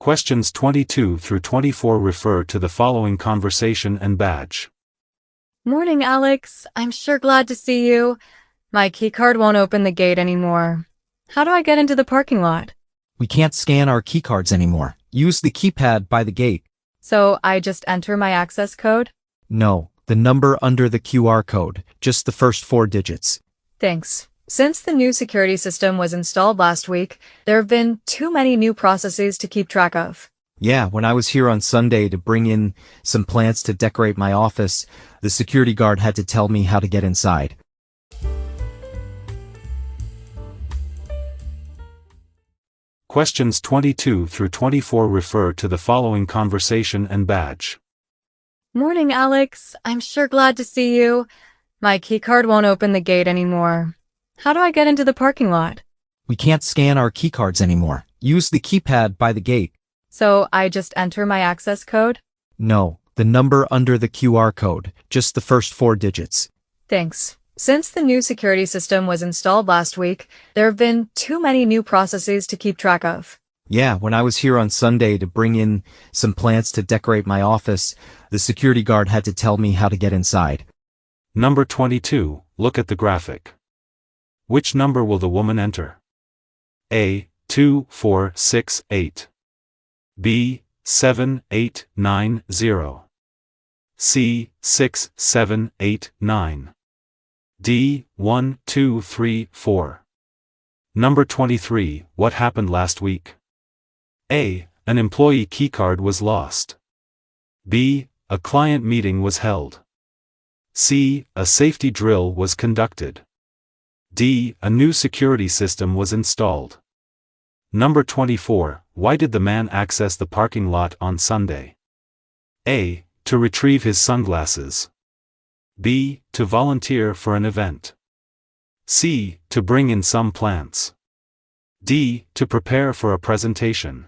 Questions 22 through 24 refer to the following conversation and badge. Morning, Alex. I'm sure glad to see you. My keycard won't open the gate anymore. How do I get into the parking lot? We can't scan our keycards anymore. Use the keypad by the gate. So I just enter my access code? No, the number under the QR code, just the first 4 digits. Thanks. Since the new security system was installed last week, there have been too many new processes to keep track of. Yeah, when I was here on Sunday to bring in some plants to decorate my office, the security guard had to tell me how to get inside. Questions 22 through 24 refer to the following conversation and badge. Morning, Alex. I'm sure glad to see you. My keycard won't open the gate anymore. How do I get into the parking lot? We can't scan our keycards anymore. Use the keypad by the gate. So I just enter my access code? No, the number under the QR code, just the first 4 digits. Thanks. Since the new security system was installed last week, there have been too many new processes to keep track of. Yeah, when I was here on Sunday to bring in some plants to decorate my office, the security guard had to tell me how to get inside. Number 22, look at the graphic. Which number will the woman enter? A. 2, 4, 6, 8. B. 7, 8, 9, 0. C. 6, 7, 8, 9. D. 1, 2, 3, 4. Number 23, what happened last week? A. An employee keycard was lost. B. A client meeting was held. C. A safety drill was conducted. D. A new security system was installed. Number 24, why did the man access the parking lot on Sunday? A. To retrieve his sunglasses. B. To volunteer for an event. C. To bring in some plants. D. To prepare for a presentation.